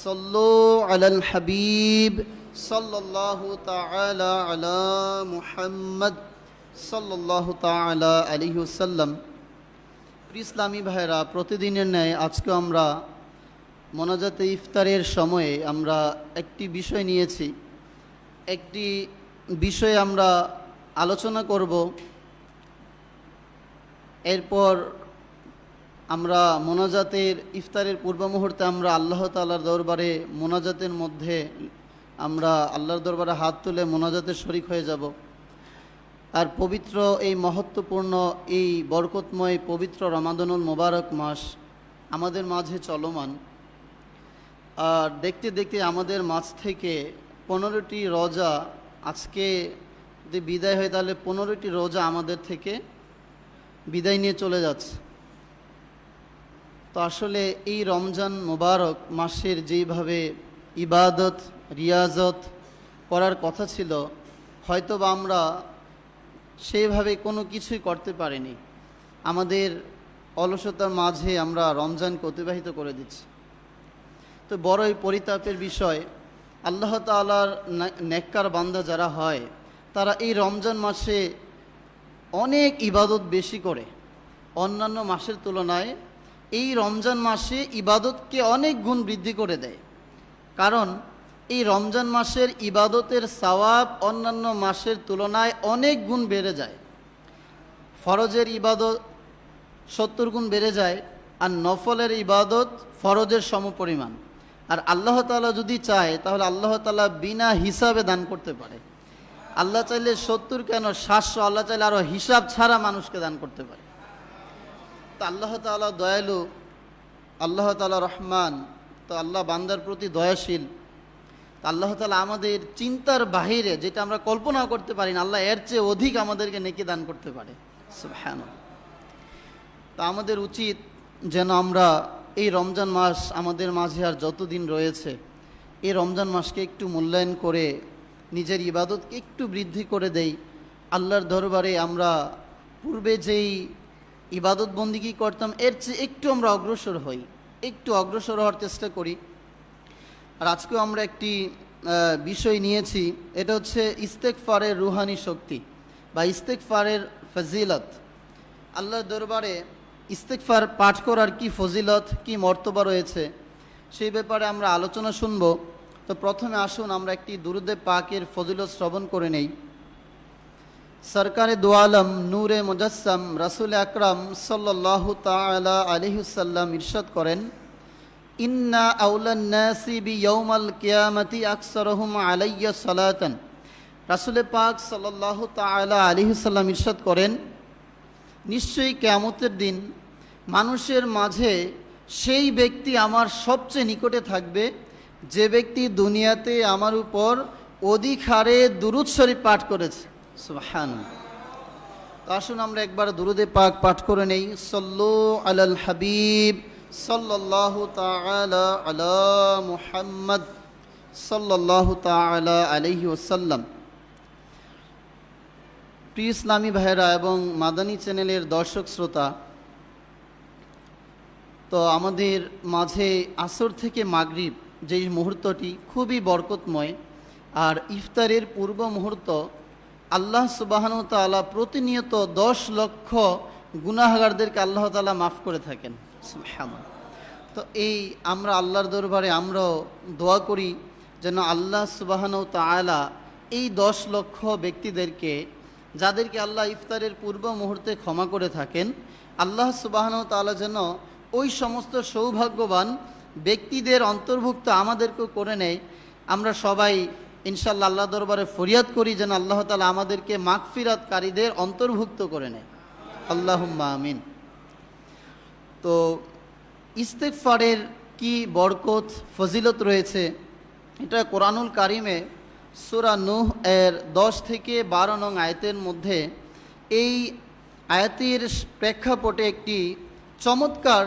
সল্লু আলাল হাবিব সাল্লাল্লাহু তাআলা আলা মুহাম্মদ সাল্লাল্লাহু তাআলা আলাইহি ওয়াসাল্লাম। প্রিয় ইসলামী ভাইরা, প্রতিদিনের ন্যায় আজকে আমরা মোনাজাতে ইফতারের সময়ে আমরা একটি বিষয় নিয়েছি। একটি বিষয়ে আমরা আলোচনা করব, এরপর আমরা মোনাজাতের ইফতারের পূর্ব মুহূর্তে আমরা আল্লাহ তাআলার দরবারে মোনাজাতের মধ্যে আমরা আল্লাহর দরবারে হাত তুলে মোনাজাতের শরীক হয়ে যাব। আর পবিত্র এই মহত্বপূর্ণ এই বরকতময় পবিত্র রমাদানুল মোবারক মাস আমাদের মাঝে চলমান। আর দেখতে দেখতে আমাদের মাঝ থেকে 15টি রোজা আজকে যদি বিদায় হয় তাহলে 15টি রোজা আমাদের থেকে বিদায় নিয়ে চলে যাচ্ছে। তো আসলে এই রমজান মোবারক মাসের যেইভাবে ইবাদত রিয়াজত করার কথা ছিল, হয়তোবা আমরা সেইভাবে কোনো কিছুই করতে পারিনি। আমাদের অলসতার মাঝে আমরা রমজানকে অতিবাহিত করে দিচ্ছি। তো বড়ই পরিতাপের বিষয়, আল্লাহ তাআলার নেককার বান্দা যারা হয় তারা এই রমজান মাসে অনেক ইবাদত বেশি করে, অন্যান্য মাসের তুলনায় এই রমজান মাসে ইবাদতকে অনেক গুণ বৃদ্ধি করে দেয়। কারণ এই রমজান মাসের ইবাদতের সওয়াব অন্যান্য মাসের তুলনায় অনেক গুণ বেড়ে যায়। ফরজের ইবাদত 70 গুণ বেড়ে যায়, আর নফলের ইবাদত ফরজের সমপরিমাণ। আর আল্লাহ তাআলা যদি চায় তাহলে আল্লাহ তাআলা বিনা হিসাবে দান করতে পারে। আল্লাহ চাইলে 70 কেন 700, আল্লাহ চাইলে আরও হিসাব ছাড়া মানুষকে দান করতে পারে। তো আল্লাহ তাআলা দয়ালু, আল্লাহ তাআলা রহমান, তো আল্লাহ বান্দার প্রতি দয়াশীল। তো আল্লাহ তাআলা আমাদের চিন্তার বাহিরে যেটা আমরা কল্পনাও করতে পারি না, আল্লাহ এর চেয়ে অধিক আমাদেরকে নেকি দান করতে পারে। সুবহানাল্লাহ। তো আমাদের উচিত যেন আমরা এই রমজান মাস আমাদের মাঝে আর যতদিন রয়েছে এই রমজান মাসকে একটু মূল্যায়ন করে নিজের ইবাদতকে একটু বৃদ্ধি করে দেই। আল্লাহর দরবারে আমরা পূর্বে যেই ইবাদত বন্দিগি করতাম এর চেয়ে একটু আমরা অগ্রসর হই, একটু অগ্রসর হওয়ার চেষ্টা করি। আর আজকেও আমরা একটি বিষয় নিয়েছি, এটা হচ্ছে ইস্তেগফারের রুহানি শক্তি বা ইস্তেগফারের ফজিলত। আল্লাহর দরবারে ইস্তেগফার পাঠ করার কি ফজিলত, কি মর্তবা রয়েছে সেই ব্যাপারে আমরা আলোচনা শুনব। তো প্রথমে আসুন আমরা একটি দুরূদে পাকের ফজিলত শ্রবণ করে নেই। সরকারে দু আলম নূরে মুজাসসাম রাসূল আকরাম সাল্লাল্লাহু তাআলা আলাইহি ওয়াসাল্লাম ইরশাদ করেন, ইন্না আউলান নাসি বিয়াউমাল কিয়ামতি আকসারুহুম আলাইয়া সালাতান। রাসূল পাক সাল্লাল্লাহু তাআলা আলাইহি ওয়াসাল্লাম ইরশাদ করেন, নিশ্চয়ই কিয়ামতের দিন মানুষের মাঝে সেই ব্যক্তি আমার সবচেয়ে নিকটে থাকবে যে ব্যক্তি দুনিয়াতে আমার উপর অধিক হারে দুরূদ শরীফ পাঠ করেছে। সুবহানাল্লাহ। তো আসুন আমরা একবার দুরূদে পাক পাঠ করে নেই। সল্লু আলাল হাবিব সাল্লাল্লাহু তাআলা আলা মুহাম্মদ সাল্লাল্লাহু তাআলা আলাইহি ওয়াসাল্লাম। প্রিয় ইসলামী ভাইরা এবং মাদানী চ্যানেলের দর্শক শ্রোতা, তো আমাদের মাঝে আসর থেকে মাগরিব যেই মুহূর্তটি খুবই বরকতময়, আর ইফতারের পূর্ব মুহূর্ত আল্লাহ সুবহানাহু ওয়া তাআলা প্রতিনিয়ত 10 লক্ষ গুনাহগারদেরকে আল্লাহ তাআলা মাফ করে থাকেন। সুবহানাল্লাহ। তো এই আমরা আল্লাহর দরবারে আমরাও দোয়া করি যেন আল্লাহ সুবহানাহু ওয়া তাআলা এই 10 লক্ষ ব্যক্তিদেরকে, যাদেরকে আল্লাহ ইফতারের পূর্ব মুহূর্তে ক্ষমা করে থাকেন, আল্লাহ সুবহানাহু ওয়া তাআলা যেন ওই সমস্ত সৌভাগ্যবান ব্যক্তিদের অন্তর্ভুক্ত আমাদেরকেও করে নেয়। আমরা সবাই ইনশাআল্লাহ আল্লাহ দরবারে ফরিয়াদ করি যেন আল্লাহ তাআলা আমাদেরকে মাগফিরাতকারীদের অন্তর্ভুক্ত করে নেয়। আল্লাহুম্মা আমিন। তো ইস্তেগফারের কি বরকত ফজিলত রয়েছে, এটা কোরআনুল কারিমে সূরা নূহ এর 10 থেকে 12 নং আয়াতের মধ্যে এই আয়াতের প্রেক্ষাপটে একটি চমৎকার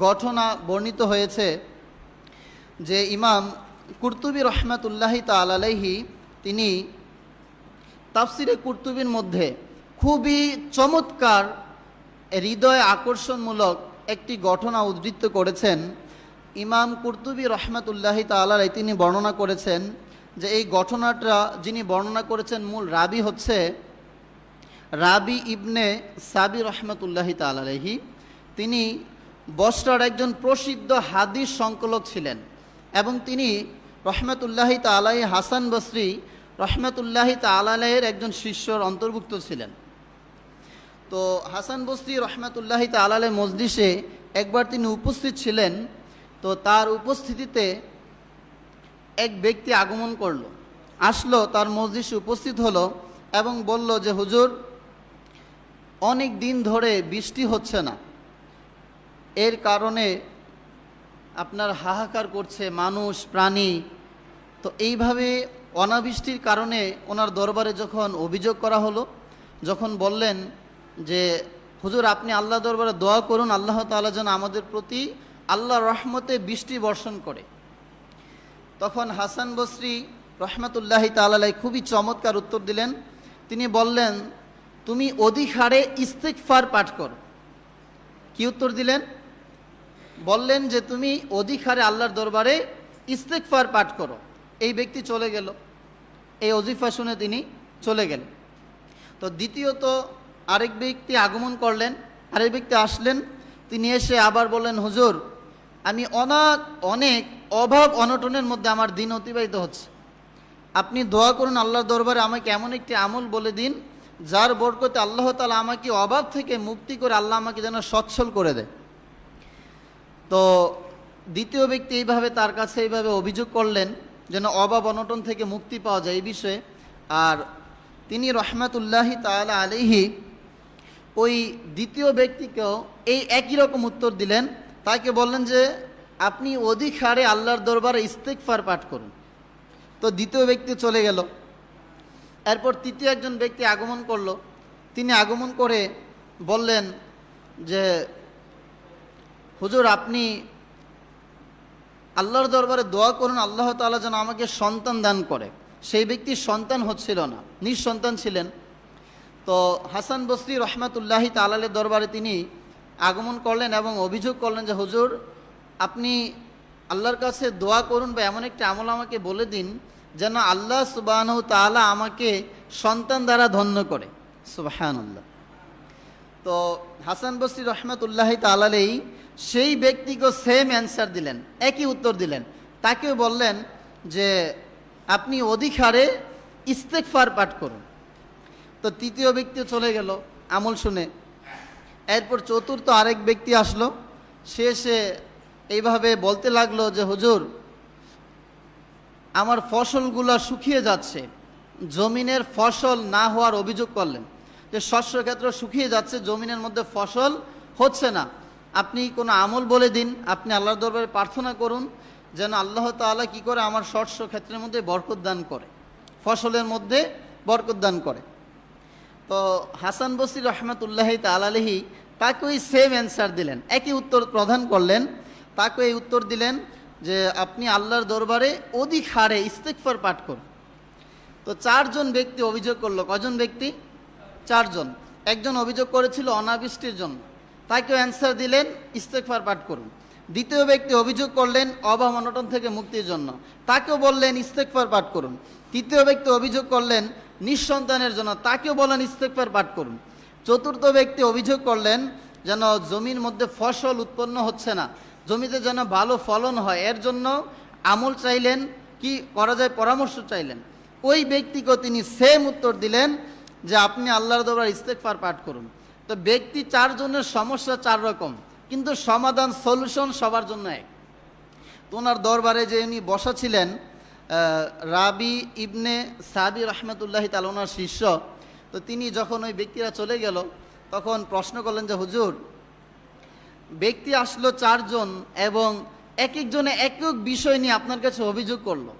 ঘটনা বর্ণিত হয়েছে, যে ইমাম কুরতুবী রহমাতুল্লাহি তাআলা আলাইহি তিনি তাফসিরে কুরতুবীর মধ্যে খুবই চমৎকার হৃদয় আকর্ষণমূলক একটি ঘটনা উদ্ধৃত করেছেন। ইমাম কুরতুবী রহমাতুল্লাহি তাআলা তিনি বর্ণনা করেছেন যে এই ঘটনাটা যিনি বর্ণনা করেছেন মূল রাবি হচ্ছে রাবি ইবনে সাবি রহমাতুল্লাহি তাআলা আলাইহি। তিনি বসরার একজন প্রসিদ্ধ হাদিস সংকলক ছিলেন এবং তিনি রহমাতুল্লাহি তাআলা হাসান বসরি রহমাতুল্লাহি তাআলার একজন শিষ্যর অন্তর্ভুক্ত ছিলেন। তো হাসান বসরি রহমাতুল্লাহি তাআলার মজলিসে একবার তিনি উপস্থিত ছিলেন। তো তার উপস্থিতিতে এক ব্যক্তি আগমন করলো, আসলো, তার মজলিসে উপস্থিত হলো এবং বলল যে হুজুর, অনেক দিন ধরে বৃষ্টি হচ্ছে না, এর কারণে আপনার হাহাকার করছে মানুষ প্রাণী। তো এইভাবে অনাবৃষ্টির কারণে ওনার দরবারে যখন অভিযোগ করা হলো, যখন বললেন যে হুজুর আপনি আল্লাহ দরবারে দোয়া করুন আল্লাহ তাআলা যেন আমাদের প্রতি আল্লাহর রহমতে বৃষ্টি বর্ষণ করে, তখন হাসান বসরি রহমাতুল্লাহি তাআলা খুবই চমৎকার উত্তর দিলেন। তিনি বললেন তুমি অধিক হারে ইস্তিগফার পাঠ করো। কি উত্তর দিলেন? বললেন যে তুমি অধিক হারে আল্লাহর দরবারে ইস্তিগফার পাঠ করো। এই ব্যক্তি চলে গেল, এই ওজিফা শুনে তিনি চলে গেলেন। তো দ্বিতীয়ত আরেক ব্যক্তি আগমন করলেন, আরেক ব্যক্তি আসলেন, তিনি এসে আবার বললেন হুজুর আমি অনেক অভাব অনটনের মধ্যে আমার দিন অতিবাহিত হচ্ছে, আপনি দোয়া করুন আল্লাহর দরবারে আমাকে এমন একটি আমল বলে দিন যার বরকতে আল্লাহ তাআলা আমাকে অভাব থেকে মুক্তি করে আল্লাহ আমাকে যেন সচ্ছল করে দেয়। তো দ্বিতীয় ব্যক্তি এইভাবে তার কাছে এইভাবে অভিযোগ করলেন যেন অভাব অনটন থেকে মুক্তি পাওয়া যায় এই বিষয়ে। আর তিনি রহমাতুল্লাহি তাআলা আলাইহি ওই দ্বিতীয় ব্যক্তিকেও এই একই রকম উত্তর দিলেন। তাকে বললেন যে আপনি অধিক হারে আল্লাহর দরবারে ইস্তিগফার পাঠ করুন। তো দ্বিতীয় ব্যক্তি চলে গেল। এরপর তৃতীয় একজন ব্যক্তি আগমন করলো। তিনি আগমন করে বললেন যে হুজুর আপনি আল্লাহর দরবারে দোয়া করুন আল্লাহ তাআলা যেন আমাকে সন্তান দান করে। সেই ব্যক্তির সন্তান হচ্ছিল না, নিঃসন্তান ছিলেন। তো হাসান বসরি রহমাতুল্লাহি তাআলার দরবারে তিনি আগমন করলেন এবং অভিযোগ করলেন যে হুজুর আপনি আল্লাহর কাছে দোয়া করুন বা এমন একটা আমল আমাকে বলে দিন যেন আল্লাহ সুবহানাহু তাআলা আমাকে সন্তান দ্বারা ধন্য করে। সুবহানাল্লাহ। তো হাসান বসরি রহমাতুল্লাহি তাআলা সেই ব্যক্তিকে সেম অ্যান্সার দিলেন, একই উত্তর দিলেন। তাকেও বললেন যে আপনি অধিক হারে ইস্তিগফার পাঠ করুন। তো তৃতীয় ব্যক্তি চলে গেল আমল শুনে। এরপর চতুর্থ আরেক ব্যক্তি আসলো, সে এসে এইভাবে বলতে লাগলো যে হুজুর আমার ফসলগুলো শুকিয়ে যাচ্ছে, জমিনের ফসল না হওয়ার অভিযোগ করলেন যে শস্য ক্ষেত্র শুকিয়ে যাচ্ছে, জমিনের মধ্যে ফসল হচ্ছে না, আপনি কোনো আমল বলে দিন, আপনি আল্লাহর দরবারে প্রার্থনা করুন যেন আল্লাহ তাআলা কি করে আমার শস্য ক্ষেত্রের মধ্যে বরকত দান করে, ফসলের মধ্যে বরকত দান করে। তো হাসান বসরি রহমাতুল্লাহি তাআলা আলাইহি তাকে ওই সেম অ্যান্সার দিলেন, একই উত্তর প্রদান করলেন। তাকে এই উত্তর দিলেন যে আপনি আল্লাহর দরবারে অধিক হারে ইস্তিগফার পাঠ করুন। তো চারজন ব্যক্তি অভিযোগ করলো। কজন ব্যক্তি? চারজন। একজন অভিযোগ করেছিল অনাবৃষ্টির জন্য, তাকেও অ্যান্সার দিলেন ইস্তিগফার পাঠ করুন। দ্বিতীয় ব্যক্তি অভিযোগ করলেন অভাব অনটন থেকে মুক্তির জন্য, তাকেও বললেন ইস্তিগফার পাঠ করুন। তৃতীয় ব্যক্তি অভিযোগ করলেন নিঃসন্তানের জন্য, তাকেও বললেন ইস্তিগফার পাঠ করুন। চতুর্থ ব্যক্তি অভিযোগ করলেন যেন জমির মধ্যে ফসল উৎপন্ন হচ্ছে না, জমিতে যেন ভালো ফলন হয়, এর জন্য আমল চাইলেন, কি করা যায় পরামর্শ চাইলেন। ওই ব্যক্তিকেও তিনি সেম উত্তর দিলেন যে আপনি আল্লাহর দরবারে ইস্তিগফার পাঠ করুন। তো ব্যক্তি চারজনের সমস্যা চার রকম, কিন্তু সমাধান সলিউশন সবার জন্য এক। তো ওনার দরবারে যে উনি বসা ছিলেন রাবি ইবনে সাবি রহমাতুল্লাহি তাআলা ওনার শিষ্য, তো তিনি যখন ওই ব্যক্তিরা চলে গেল তখন প্রশ্ন করলেন যে হুজুর ব্যক্তি আসলো চারজন এবং এক একজনে এক এক বিষয় নিয়ে আপনার কাছে অভিযোগ করলো,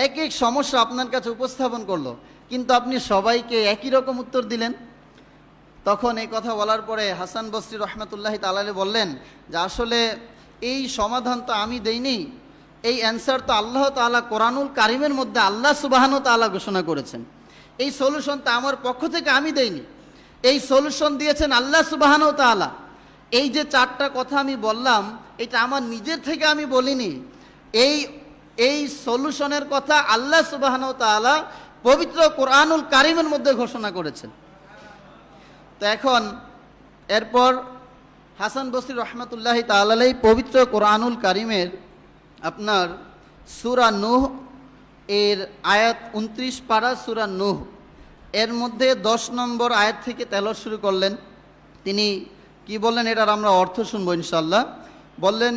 এক এক সমস্যা আপনার কাছে উপস্থাপন করলো, কিন্তু আপনি সবাইকে একই রকম উত্তর দিলেন। তখন এই কথা বলার পরে হাসান বসরি রহমাতুল্লাহি তাআলা বললেন যে আসলে এই সমাধান তো আমি দেইনি, এই অ্যান্সার তো আল্লাহ তাআলা কোরআনুল কারিমের মধ্যে আল্লাহ সুবহানাহু তাআলা ঘোষণা করেছেন। এই সলিউশন তো আমার পক্ষ থেকে আমি দেইনি, এই সলিউশন দিয়েছেন আল্লাহ সুবহানাহু তাআলা। এই যে চারটা কথা আমি বললাম এটা আমার নিজের থেকে আমি বলিনি, এই এই সলিউশনের কথা আল্লাহ সুবহানাহু ওয়া তাআলা পবিত্র কোরআনুল কারীমের মধ্যে ঘোষণা করেছেন। তো এখন এরপর হাসান বসরি রহমতুল্লাহি তাআলা আলাইহি পবিত্র কোরআনুল কারীমের আপনার সূরা নূহ এর আয়াত 29 পারা সূরা নূহ এর মধ্যে 10 নম্বর আয়াত থেকে তেলাওয়াত শুরু করলেন। তিনি কি বললেন এটার আমরা অর্থ শুনবো ইনশাআল্লাহ। বললেন,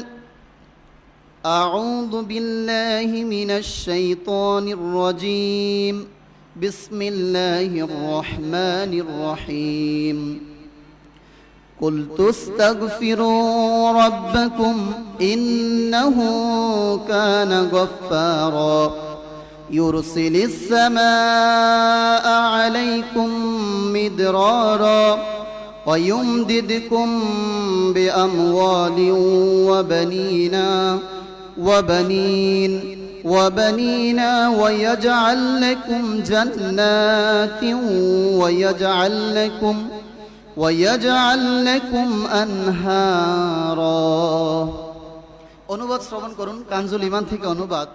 আউযু বিল্লাহি মিনাশ শাইতানির রাজীম, বিসমিল্লাহির রহমানির রহিম। قُلْتُ اسْتَغْفِرُوا رَبَّكُمْ إِنَّهُ كَانَ غَفَّارًا يُرْسِلِ السَّمَاءَ عَلَيْكُمْ مِدْرَارًا وَيُمْدِدْكُمْ بِأَمْوَالٍ وَبَنِينَ وَيَجْعَلْ لَكُمْ جَنَّاتٍ وَيَجْعَلْ لَكُمْ أَنْهَارًا। অনুবাদ শ্রবণ করুন, কানজুল ঈমান থেকে অনুবাদ।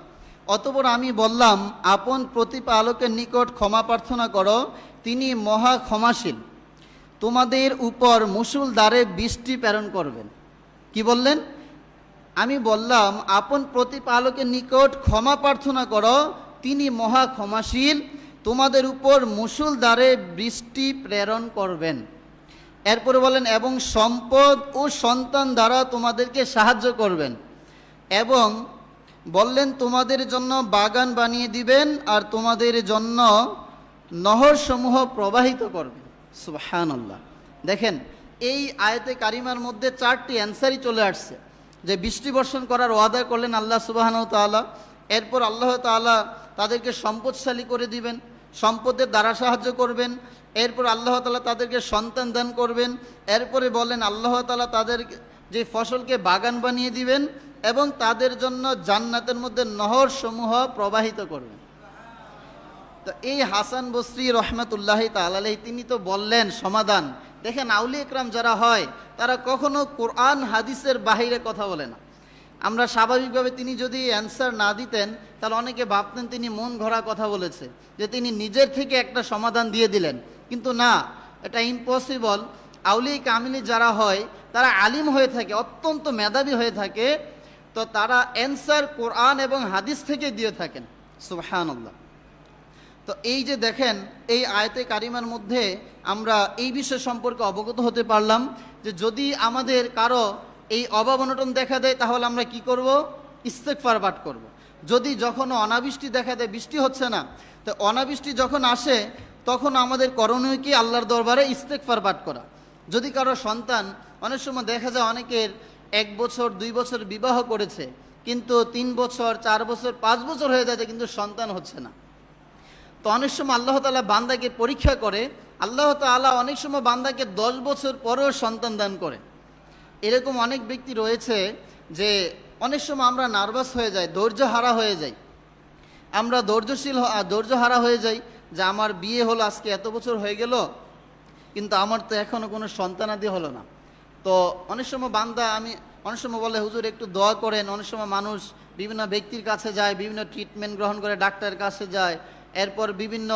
অতঃপর আমি বললাম, আপন প্রতিপালকের নিকট ক্ষমা প্রার্থনা করো, তিনি মহা ক্ষমাশীল, তোমাদের উপর মুষলধারে বৃষ্টি প্রেরণ করবেন। কি বললেন? আমি বললাম, আপন প্রতিপালকের নিকট ক্ষমা প্রার্থনা করো, তিনি মহা ক্ষমাশীল, তোমাদের উপর মুষলধারে বৃষ্টি প্রেরণ করবেন। এরপরে বলেন, এবং সম্পদ ও সন্তান দ্বারা তোমাদেরকে সাহায্য করবেন, এবং বললেন তোমাদের জন্য বাগান বানিয়ে দিবেন আর তোমাদের জন্য নহরসমূহ প্রবাহিত করবেন। সুবহানাল্লাহ। দেখেন, এই আয়াতে কারিমার মধ্যে 4টি অ্যান্সারই চলে আসছে, যে বৃষ্টি বর্ষণ করার ওয়াদা করলেন আল্লাহ সুবহানাহু ওয়া তাআলা। এরপর আল্লাহ তাআলা তাদেরকে সম্পদশালী করে দিবেন, সম্পদের দ্বারা সাহায্য করবেন। এরপর আল্লাহ তাআলা তাদেরকে সন্তান দান করবেন। এরপরে বলেন আল্লাহ তাআলা তাদের যে ফসলকে বাগান বানিয়ে দিবেন এবং তাদের জন্য জান্নাতের মধ্যে নহর সমূহ প্রবাহিত করবেন। তো এই হাসান বসরি রহমতুল্লাহি তাআলা আলাইহি তিনি তো বললেন সমাধান। দেখেন, আউলিয়া ইকরাম যারা হয় তারা কখনো কোরআন হাদিসের বাহিরে কথা বলে না। আমরা স্বাভাবিকভাবে তিনি যদি অ্যান্সার না দিতেন তাহলে অনেকে ভাবতেন তিনি মন গড়া কথা বলেছে, যে তিনি নিজের থেকে একটা সমাধান দিয়ে দিলেন, কিন্তু না, এটা ইম্পসিবল। আউলিয়া কামিলি যারা হয় তারা আলিম হয়ে থাকে, অত্যন্ত মেধাবী হয়ে থাকে, তো তারা অ্যান্সার কোরআন এবং হাদিস থেকে দিয়ে থাকেন। সুবহানাল্লাহ। তো এই যে দেখেন, এই আয়াতে কারিমার মধ্যে আমরা এই বিষয় সম্পর্কে অবগত হতে পারলাম যে যদি আমাদের কারো এই অভাব অনটন দেখা দেয় তাহলে আমরা কি করব? ইস্তেগফার পাঠ করব। যদি যখন অনাবৃষ্টি দেখা দেয়, বৃষ্টি হচ্ছে না, তো অনাবৃষ্টি যখন আসে তখন আমাদের করণীয় কি? আল্লাহর দরবারে ইস্তেগফার পাঠ করা। যদি কারো সন্তান, অনেক সময় দেখা যায় অনেকের 1 বছর 2 বছর বিবাহ করেছে, কিন্তু 3 বছর 4 বছর 5 বছর হয়ে যাচ্ছে কিন্তু সন্তান হচ্ছে না। তো অনেক সময় আল্লাহ তাআলা বান্দাকে পরীক্ষা করে, আল্লাহ তাআলা অনেক সময় বান্দাকে 10 বছর পরেও সন্তান দান করে। এরকম অনেক ব্যক্তি রয়েছে যে অনেক সময় আমরা নার্ভাস হয়ে যাই, ধৈর্য হারা হয়ে যাই, আমরা ধৈর্য হারা হয়ে যাই যে আমার বিয়ে হলো আজকে এত বছর হয়ে গেল, কিন্তু আমার তো এখনো কোনো সন্তানাদি হলো না। তো অনেক সময় বান্দা, আমি অনেক সময় বলে হুজুর একটু দোয়া করেন। অনেক সময় মানুষ বিভিন্ন ব্যক্তির কাছে যায়, বিভিন্ন ট্রিটমেন্ট গ্রহণ করে, ডাক্তারের কাছে যায়। এরপর বিভিন্ন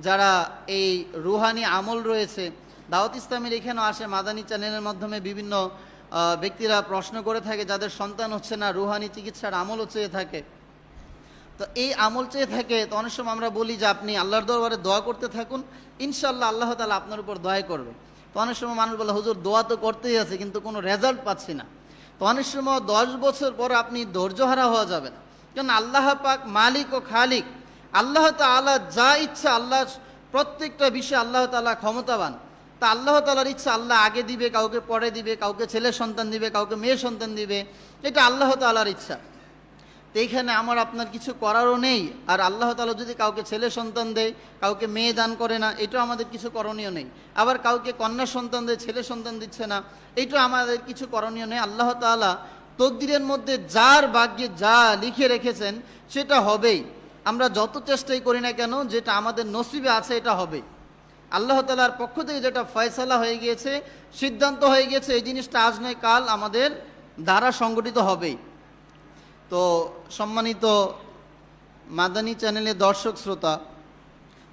যারা এই রুহানি আমল রয়েছে, দাওয়াত ইসলামের এখানেও আসে, মাদানী চ্যানেলের মাধ্যমে বিভিন্ন ব্যক্তিরা প্রশ্ন করে থাকে যাদের সন্তান হচ্ছে না, রুহানি চিকিৎসার আমলও চেয়ে থাকে। তো এই আমল চেয়ে থাকে, তো অনেক সময় আমরা বলি যে আপনি আল্লাহর দরবারে দোয়া করতে থাকুন, ইনশাআল্লাহ আল্লাহ তাআলা আপনার উপর দয়া করবে। তো অনেক সময় মানুষ বলে হুজুর দোয়া তো করতেই আছে কিন্তু কোনো রেজাল্ট পাচ্ছি না। তো অনেক সময় 10 বছর পর আপনি ধৈর্যহারা হওয়া যাবে না, কারণ আল্লাহ পাক মালিক ও খালিক, আল্লাহ তাআলা যা ইচ্ছা, আল্লাহ প্রত্যেকটা বিষয়ে আল্লাহ তাআলা ক্ষমতাবান। তা আল্লাহ তাআলার ইচ্ছা আল্লাহ আগে দিবে, কাউকে পরে দিবে, কাউকে ছেলে সন্তান দিবে, কাউকে মেয়ে সন্তান দিবে, এটা আল্লাহ তাআলার ইচ্ছা। তো এইখানে আমার আপনার কিছু করারও নেই। আর আল্লাহ তাআলা যদি কাউকে ছেলে সন্তান দেয়, কাউকে মেয়ে দান করে না, এটাও আমাদের কিছু করণীয় নেই। আবার কাউকে কন্যা সন্তান দেয়, ছেলে সন্তান দিচ্ছে না, এটাও আমাদের কিছু করণীয় নেই। আল্লাহ তাআলা তকদিরের মধ্যে যার ভাগ্যে যা লিখে রেখেছেন সেটা হবেই। আমরা যত চেষ্টাই করি না কেন, যেটা আমাদের নসিবে আছে এটা হবে। আল্লাহ তাআলার পক্ষ থেকে যেটা ফয়সালা হয়ে গিয়েছে, সিদ্ধান্ত হয়ে গেছে, এই জিনিসটা আজ নয় কাল আমাদের দ্বারা সংগঠিত হবেই। তো সম্মানিত মাদানী চ্যানেলের দর্শক শ্রোতা,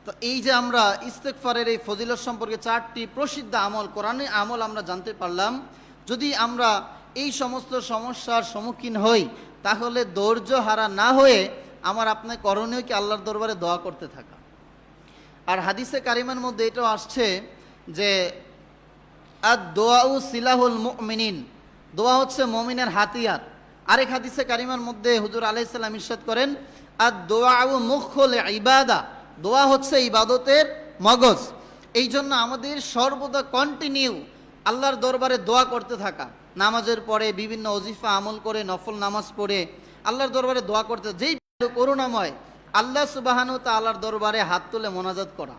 তো এই যে আমরা ইস্তেগফারের এই ফজিলত সম্পর্কে 4টি প্রসিদ্ধ আমল, কোরআনে আমল আমরা জানতে পারলাম। যদি আমরা এই সমস্ত সমস্যার সম্মুখীন হই, তাহলে ধৈর্য হারা না হয়ে আমার আপনার করণীয় কি আল্লাহর দরবারে দোয়া করতে থাকা। আর হাদিসে কারিমার মধ্যে এটাও আসছে যে আদ-দোয়াউ সিলাহুল মুমিনিন, দোয়া হচ্ছে মুমিনের হাতিয়ার। আরেক হাদিসে কারিমার মধ্যে হুজুর আলাইহিস সালাম ইরশাদ করেন, আদ-দোয়াউ মুখুল ইবাদা, দোয়া হচ্ছে ইবাদতের মগজ। এই জন্য আমাদের সর্বদা কন্টিনিউ আল্লাহর দরবারে দোয়া করতে থাকা, নামাজের পরে বিভিন্ন ওজিফা আমল করে, নফল নামাজ পড়ে আল্লাহর দরবারে দোয়া করতে, যেই করুণাময় আল্লাহ সুবহানাহু ওয়া তাআলার দরবারে হাত তুলে মোনাজাত করা,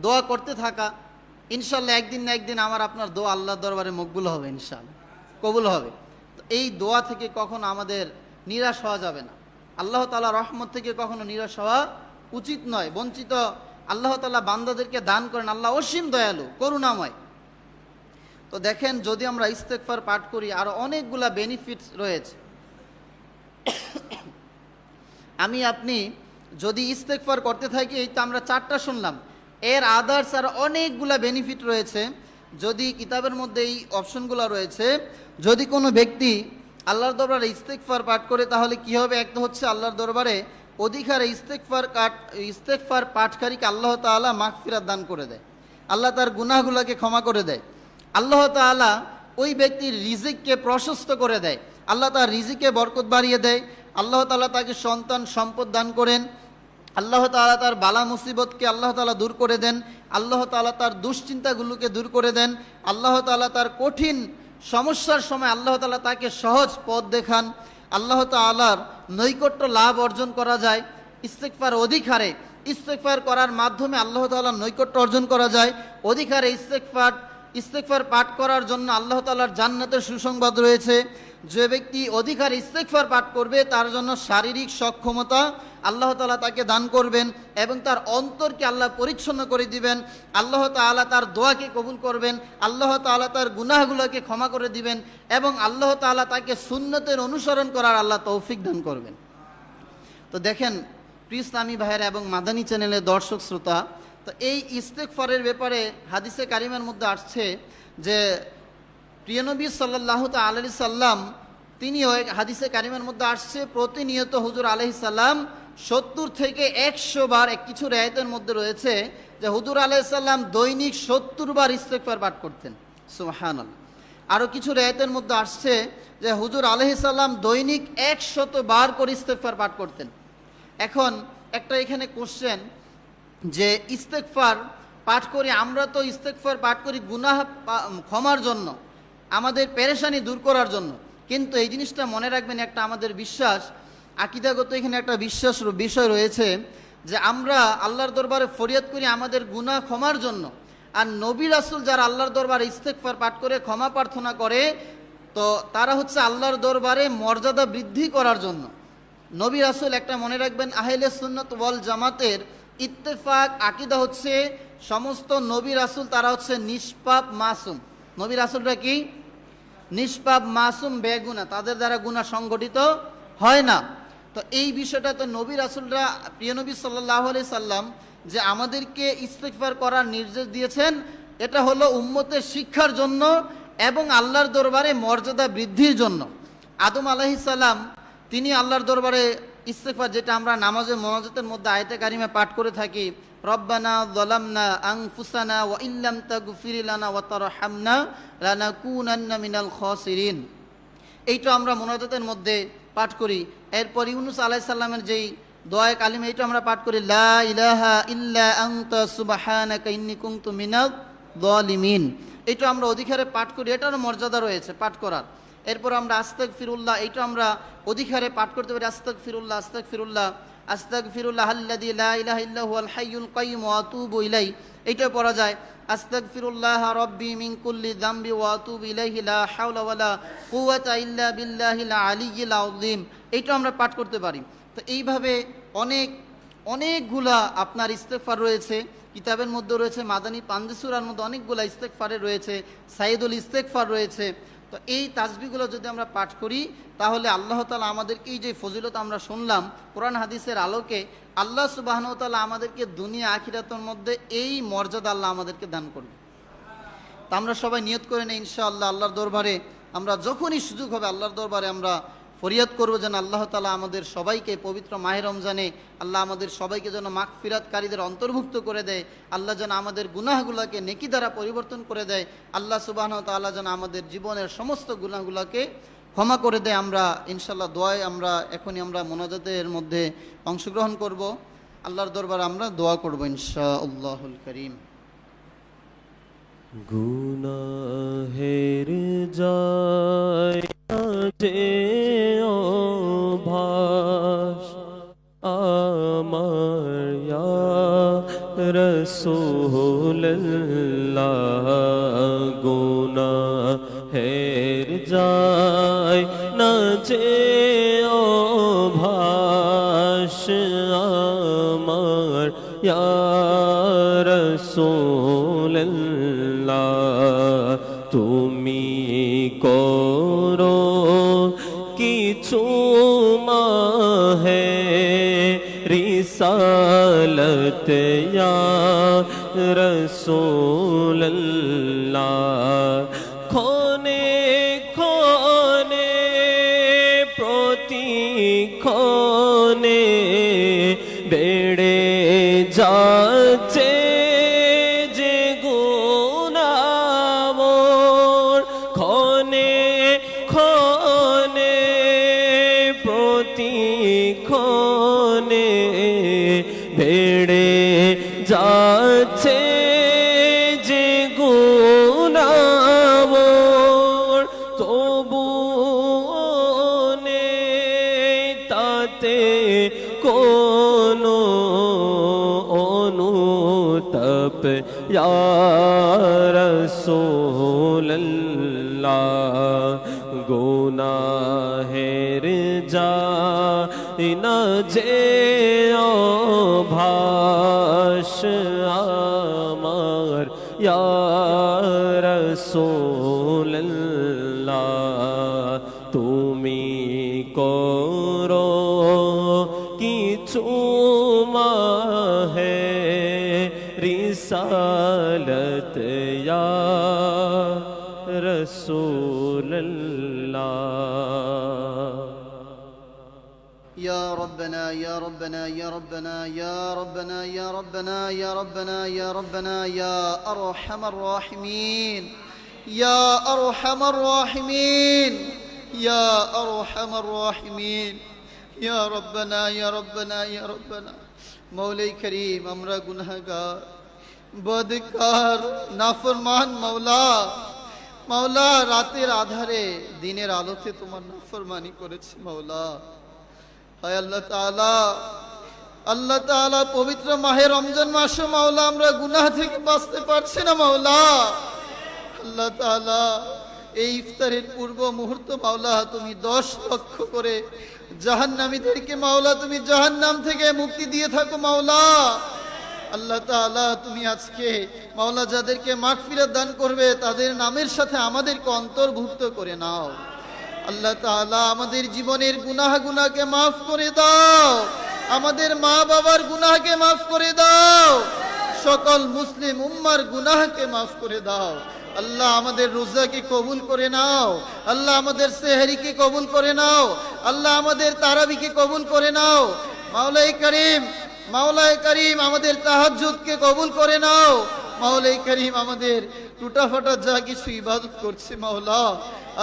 দোয়া করতে থাকা। ইনশাল্লাহ একদিন না একদিন আমার আপনার দোয়া আল্লাহর দরবারে মকবুল হবে, ইনশাল্লাহ কবুল হবে। তো এই দোয়া থেকে কখনো আমাদের নিরাশ হওয়া যাবে না। আল্লাহ তাআলা রহমত থেকে কখনো নিরাশ হওয়া উচিত নয়। বঞ্চিত আল্লাহ তাআলা বান্দাদেরকে দান করেন, আল্লাহ অসীম দয়ালু করুণাময়। তো দেখেন, যদি আমরা ইস্তেগফার পাঠ করি আরো অনেকগুলা বেনিফিটস রয়েছে। আমি আপনি যদি ইস্তেগফার করতে থাকি, এই তো আমরা 4টা শুনলাম, এর আদার্স আর অনেকগুলা বেনিফিট রয়েছে। যদি কিতাবের মধ্যে এই অপশনগুলো রয়েছে, যদি কোনো ব্যক্তি আল্লাহর দরবারে ইস্তেগফার পাঠ করে, তাহলে কি হবে? একটা হচ্ছে আল্লাহর দরবারে অধিকারে ইস্তেগফার পাঠকারীকে আল্লাহ তাআলা মাগফিরাত দান করে দেয়, আল্লাহ তার গুনাহগুলোকে ক্ষমা করে দেয়। আল্লাহ তাআলা ওই ব্যক্তির রিজিককে প্রশস্ত করে দেয়, আল্লাহ তার রিজিকে বরকত বাড়িয়ে দেয়। আল্লাহ তাআলা তাকে সন্তান সম্পদ দান করেন। আল্লাহ তাআলা তার বালা মুসিবতকে আল্লাহ তাআলা দূর করে দেন। আল্লাহ তাআলা তার দুশ্চিন্তাগুলোকে দূর করে দেন। আল্লাহ তাআলা তার কঠিন সমস্যার সময় আল্লাহ তাআলা তাকে সহজ পথ দেখান। আল্লাহ তাআলার নৈকট্য লাভ অর্জন করা যায় ইস্তেগফার অধিকারে। ইস্তেগফার করার মাধ্যমে আল্লাহ তাআলার নৈকট্য অর্জন করা যায় অধিকারে। ইস্তেগফার পাঠ করার জন্য আল্লাহ তাআলার জান্নাতের সুসংবাদ রয়েছে। যে ব্যক্তি অধিকার ইস্তেগফার পাঠ করবে, তার জন্য শারীরিক সক্ষমতা আল্লাহ তাআলা তাকে দান করবেন এবং তার অন্তরকে আল্লাহ পরিচ্ছন্ন করে দিবেন। আল্লাহ তাআলা তার দোয়াকে কবুল করবেন। আল্লাহ তাআলা তার গুনাহগুলোকে ক্ষমা করে দিবেন এবং আল্লাহ তাআলা তাকে সুন্নতের অনুসরণ করার আল্লাহ তৌফিক দান করবেন। তো দেখেন প্রিয় ইসলামী ভাইয়েরা এবং মাদানী চ্যানেলের দর্শক শ্রোতা, তো এই ইস্তেগফারের ব্যাপারে হাদিসে কারিমের মধ্যে আসছে যে প্রিয় নবী সাল্লাল্লাহু তাআলা আলাইহি সাল্লাম তিনিও হাদিসে কারিমের মধ্যে আসছে প্রতিনিয়ত হুজুর আলাইহিস সালাম 70 থেকে 100 বার, কিছু রিওয়ায়াতের মধ্যে রয়েছে যে হুজুর আলাইহিস সালাম দৈনিক 70 বার ইস্তেগফার পাঠ করতেন। সুবহানাল্লাহ। আরও কিছু রিওয়ায়াতের মধ্যে আসছে যে হুজুর আলাইহিস সালাম দৈনিক 100 বার করে ইস্তেগফার পাঠ করতেন। এখন একটা এখানে কোশ্চেন যে ইস্তেগফার পাঠ করি, আমরা তো ইস্তেগফার পাঠ করি গুনাহ ক্ষমার জন্য, আমাদের পেরেশানি দূর করার জন্য, কিন্তু এই জিনিসটা মনে রাখবেন, একটা আমাদের বিশ্বাস, আকীদাগত এখানে একটা বিশ্বাস বিষয় রয়েছে যে আমরা আল্লাহর দরবারে ফরিয়াদ করি আমাদের গুনাহ ক্ষমার জন্য। আর নবী রাসূল যারা আল্লাহর দরবারে ইস্তেগফার পাঠ করে ক্ষমা প্রার্থনা করে, তো তারা হচ্ছে আল্লাহর দরবারে মর্যাদা বৃদ্ধি করার জন্য। নবী রাসূল, একটা মনে রাখবেন, আহলে সুন্নাত ওয়াল জামাতের ইত্তেফাক আকীদা হচ্ছে সমস্ত নবী রাসূল তারা হচ্ছে নিষ্পাপ মাসুম। নবী রাসূলরা কি? নিষ্পাপ মাসুম বেগুনা, তাদের দ্বারা গুনাহ সংগঠিত হয় না। তো এই বিষয়টা তো নবী রাসূলরা, প্রিয় নবী সাল্লাল্লাহু আলাইহি সাল্লাম যে আমাদেরকে ইস্তেগফার করার নির্দেশ দিয়েছেন, এটা হলো উম্মতের শিক্ষার জন্য এবং আল্লাহর দরবারে মর্যাদা বৃদ্ধির জন্য। আদম আলাইহিস সালাম তিনি আল্লাহর দরবারে ইস্তেগফার, যেটা আমরা নামাজে মোনাজাতের মধ্যে আয়াতে কারিমা পাঠ করে থাকি, রব্বানা যালামনা আনফুসানা ওয়া ইল্লাম তাগফির লানা ওয়া তারহামনা লানাকুনান্না মিনাল খাসিরিন, এইটা আমরা মোনাজাতের মধ্যে পাঠ করি। এরপর ইউনূস আলাইহিস সালামের যেই দোয়া কালিমা, এইটা আমরা পাঠ করি, লা ইলাহা ইল্লা আনতা সুবহানাকা ইন্নী কুনতু মিনাজ জালিমিন, এইটা আমরা অধিকারে পাঠ করি, এটারও মর্যাদা রয়েছে পাঠ করার। এরপর আমরা আস্তাগফিরুল্লাহ, এইটা আমরা অধিকারে পাঠ করতে পারি, আস্তাগফিরুল্লাহ আস্তাগফিরুল্লাহ আস্তাগফিরুল্লাহ আল্লাযী লা ইলাহা ইল্লা হুয়াল হাইয়ুল কাইয়্যুম ওয়া আতুবু ইলাইহি, এইটা পড়া যায়। আস্তাগফিরুল্লাহ রাব্বি মিন কুল্লি যামবি ওয়া আতুবু ইলাইহি লা হাওলা ওয়ালা কুওয়াতা ইল্লা বিল্লাহিল আলিয়্যিল আযীম, এইটা আমরা পাঠ করতে পারি। তো এইভাবে অনেকগুলা আপনার ইস্তেগফার রয়েছে, কিতাবের মধ্যে রয়েছে, মাদানী পাঞ্জে সূরার মধ্যে অনেকগুলা ইস্তেগফারে রয়েছে, সাইয়্যিদুল ইস্তেগফার রয়েছে। তো এই তাসবিহগুলো যদি আমরা পাঠ করি তাহলে আল্লাহ তাআলা আমাদেরকে এই যে ফজিলত আমরা শুনলাম কোরআন হাদিসের আলোকে, আল্লাহ সুবহানাহু ওয়া তাআলা আমাদেরকে দুনিয়া আখিরাতের মধ্যে এই মর্যাদা আল্লাহ আমাদেরকে দান করবে। তা আমরা সবাই নিয়ত করে নেই ইনশাআল্লাহ আল্লাহর দরবারে আমরা যখনই সুযোগ হবে আল্লাহর দরবারে আমরা ফরিয়াদ করব যেন আল্লাহ তাআলা আমাদের সবাইকে পবিত্র মাহে রমজানে আল্লাহ আমাদের সবাইকে যেন মাগফিরাতকারীদের অন্তর্ভুক্ত করে দেয়, আল্লাহ যেন আমাদের গুনাহগুলোকে নেকি দ্বারা পরিবর্তন করে দেয়, আল্লাহ সুবহানাহু ওয়া তাআলা যেন আমাদের জীবনের সমস্ত গুনাহগুলোকে ক্ষমা করে দেয়। আমরা ইনশাআল্লাহ দোয়ায় আমরা এখনই আমরা মোনাজাতের মধ্যে অংশগ্রহণ করব, আল্লাহর দরবারে আমরা দোয়া করব ইনশাআল্লাহুল কারীম। গুনাহের যায় না যে ভাস আমার ইয়া রাসূলুল্লাহ, গুনাহের যায় না যে ভাস আমার ইয়া রাসূলুল্লাহ, তুমি করো কিছু মাহে রিসালত ইয়া রাসূলুল্লাহ, ক্ষণে ক্ষণে প্রতিক্ষণে বেড়ে যাচ্ছে যে গুনাহ, ক্ষণে ক্ষণে প্রতিক্ষণে বেড়ে যাচ্ছে যে গুনাহ, তবু তাতে কোনো অনুতাপ ইয়া রাসূলুল্লাহ, গুনাহের যায় না যে ভাস আমার ইয়া রাসূলুল্লাহ, তুমি করো কিছু মাহে রিসালত ইয়া রাসূলুল্লাহ। يا ربنا يا ربنا يا ربنا يا ربنا يا ربنا يا ربنا يا ربنا يا أرحم الراحمين يا أرحم الراحمين يا أرحم الراحمين يا ربنا يا ربنا يا ربنا মৌলাই করিম, আমরা গুনাহগার বদকার নাফরমান মাওলা, মাওলা রাতের আধারে দিনের আলোতে তোমার নাফরমানি করেছি মাওলা। হায় আল্লাহ তাআলা, আল্লাহ তাআলা পবিত্র মাহে রমজান মাসে মাওলা আমরা গুনাহ থেকে বাঁচতে পারছি না মাওলা। আল্লাহ তাআলা এই ইফতারের পূর্ব মুহূর্ত মাওলা তুমি 10 লক্ষ করে জাহান্নামীদেরকে মাওলা তুমি জাহান্নাম থেকে মুক্তি দিয়ে থাকো মাওলা। আল্লাহ তাআলা তুমি আজকে মাওলা যাদেরকে মাগফিরাত দান করবে তাদের নামের সাথে আমাদেরকে অন্তর্ভুক্ত করে নাও। আল্লাহ তাআলা আমাদের জীবনের গুনাহকে মাফ করে দাও, আমাদের মা বাবার গুনাহকে মাফ করে দাও, সকল মুসলিম উম্মার গুনাহকে মাফ করে দাও। আল্লাহ আমাদের রোজাকে কবুল করে নাও, আল্লাহ আমাদের সেহরিকে কবুল করে নাও, আল্লাহ আমাদের তারাবিকে কবুল করে নাও। মাওলাই করিম, মাওলাই করিম আমাদের তাহাজ্জুদকে কবুল করে নাও। মাওলাই করিম আমাদের টুটাফাটা যা কিছু ইবাদত করছে মাওলা,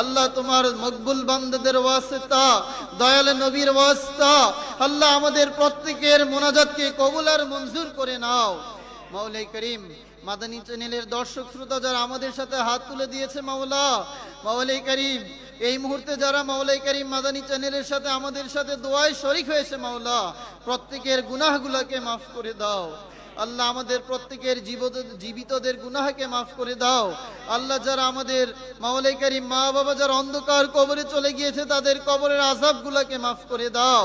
আল্লাহ তোমার মকবুল বান্দাদের ওয়াসিতা, দয়াল নবীর ওয়াসিতা আল্লাহ আমাদের প্রত্যেকের মোনাজাতকে কবুল আর মঞ্জুর করে নাও। মাওলাই করিম মাদানী চ্যানেলের দর্শক শ্রোতা যারা আমাদের সাথে হাত তুলে দিয়েছে মাওলা, মাওলাই করিম এই মুহূর্তে যারা মাওলাই করিম মাদানী চ্যানেলের সাথে আমাদের সাথে দোয়ায় শরীক হয়েছে মাওলা, প্রত্যেকের গুনাহগুলোকে মাফ করে দাও। আল্লাহ আমাদের প্রত্যেকের জীবিতদের গুনাহকে মাফ করে দাও। আল্লাহ যারা আমাদের মাওলাই করিম মা বাবা যারা অন্ধকার কবরে চলে গিয়েছে তাদের কবরের আযাবগুলোকে মাফ করে দাও।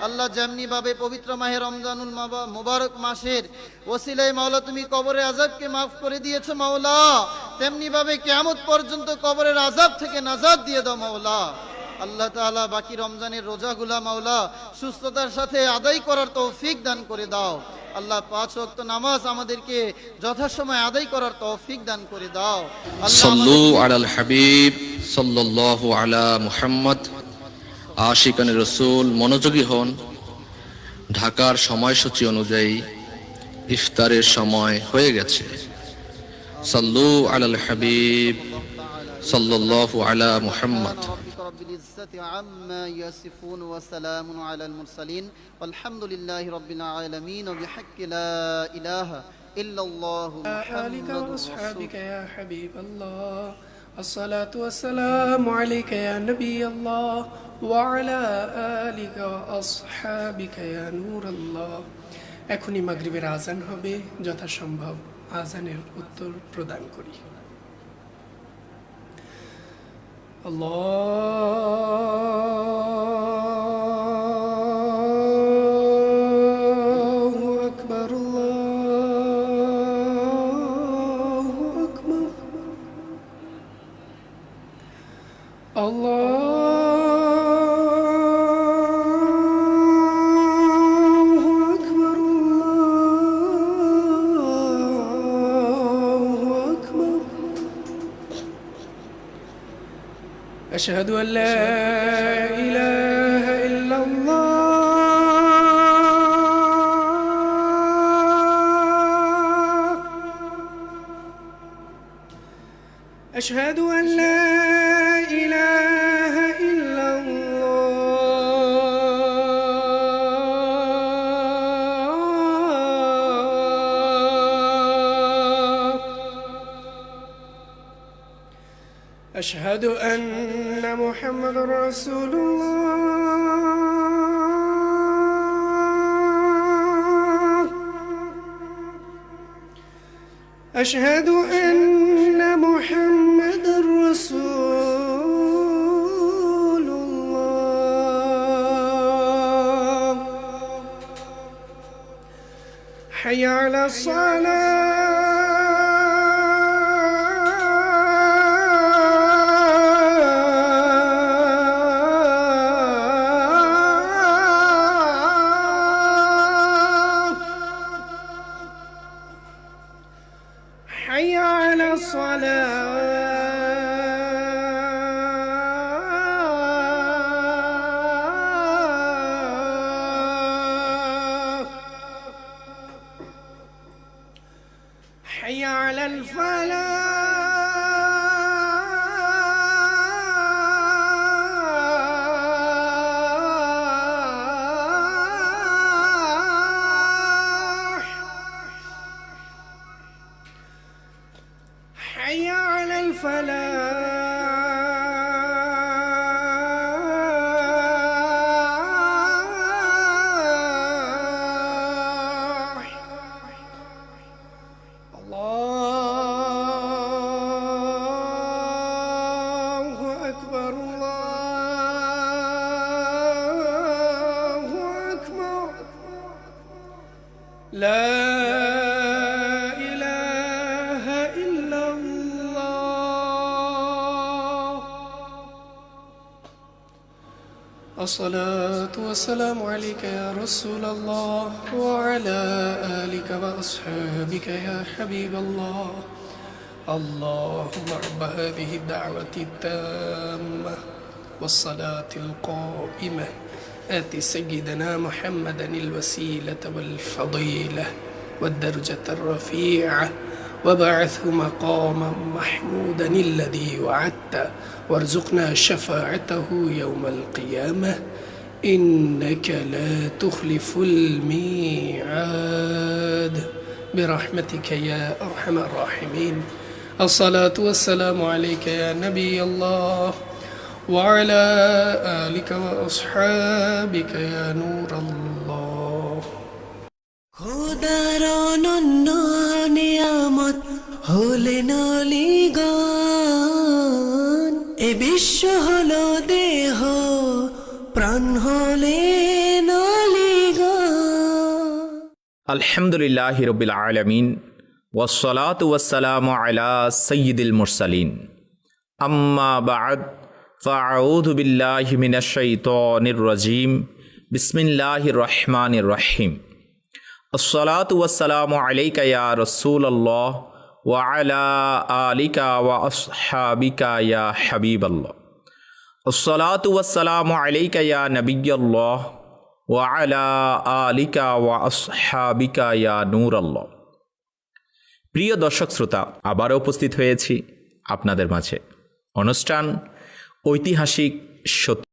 আল্লাহ যেমনি ভাবে পবিত্র মাহে রমজানুল মুবারক মাসের ওসিলায় মাওলা তুমি কবরের আযাবকে মাফ করে দিয়েছো মাওলা, তেমনি ভাবে কিয়ামত পর্যন্ত কবরের আযাব থেকে নাজাত দিয়ে দাও মাওলা। আল্লাহ তাআলা বাকি রমজানের রোজাগুলা মাওলা সুস্থতার সাথে আদায় করার তৌফিক দান করে দাও। আল্লাহ 5 ওয়াক্ত নামাজ আমাদেরকে যথাসময়ে আদায় করার তৌফিক দান করে দাও। আল্লাহ সাল্লু আলাল হাবিব সাল্লাল্লাহু আলা মুহাম্মদ। আশিকানে রসুল মনোযোগী হন। ঢাকার সময়সূচি অনুযায়ী ইফতারের সময় হয়ে গেছে। সাল্লু আলাল হাবিব সাল্লাল্লাহু আলা মুহাম্মদ। رب العزة عما يصفون وسلام على المرسلين والحمد لله رب العالمين وبحق لا إله إلا الله آلك محمد وأصحابك رسول يا حبيب الله الصلاة والسلام عليك يا نبي الله وعلى آلك وأصحابك يا نور الله এখনই মাগরিবের আজান হবে, যথাসম্ভব আজানের উত্তর প্রদান করি। আল্লাহু আকবার আল্লাহু আকবার আল্লাহু আকবার আল্লাহু আকবার أشهد أن لا إله إلا الله أشهد أن لا إله إلا الله أشهد أن محمد رسول الله أشهد أن محمد رسول الله حي على الصلاة حي على الصلاة حي على الفلاح حي على الفلاح الله أكبر الله أكبر لا إله إلا الله الصلاة والسلام عليك يا رسول الله وعلى آلك وأصحابك يا حبيب الله اللهم رب هذه الدعوة التامة والصلاة القائمة آت سيدنا محمدا الوسيلة والفضيلة والدرجة الرفيعة وبعثه مقاما محمودا الذي وعدت وارزقنا شفاعته يوم القيامة إنك لا تخلف الميعاد برحمتك يا أرحم الراحمين الصلاة والسلام عليك يا نبي الله وعلى آلك وأصحابك يا نور الله খোদার অনন্য নিয়ামত হলেন অলিগণ এ বিশ্ব হলো দেহ প্রাণ হলেন আলহামদুলিল্লাহি রব্বিল আলামিন ওয়াসসালাতু ওয়াসসালামু আলা সাইয়্যিদিল মুরসালিন আম্মা বা'দ ফাআউযু বিল্লাহি মিনাশ শাইতানির রাজীম বিসমিল্লাহির রহমানির রহিম আসসালাতু ওয়াসসালামু আলাইকা ইয়া রাসূলুল্লাহ ওয়া আলা আলিকা ওয়া আসহাবিকা ইয়া হাবিবাল্লাহ আসসালাতু ওয়াসসালামু আলাইকা ইয়া নবিয়্যাল্লাহ ওয়া আলা আলিকা ওয়া আসহাবিকা ইয়া নূরাল্লাহ। প্রিয় দর্শক শ্রোতা, আবারও উপস্থিত হয়েছি আপনাদের মাঝে অনুষ্ঠান ঐতিহাসিক সত্য।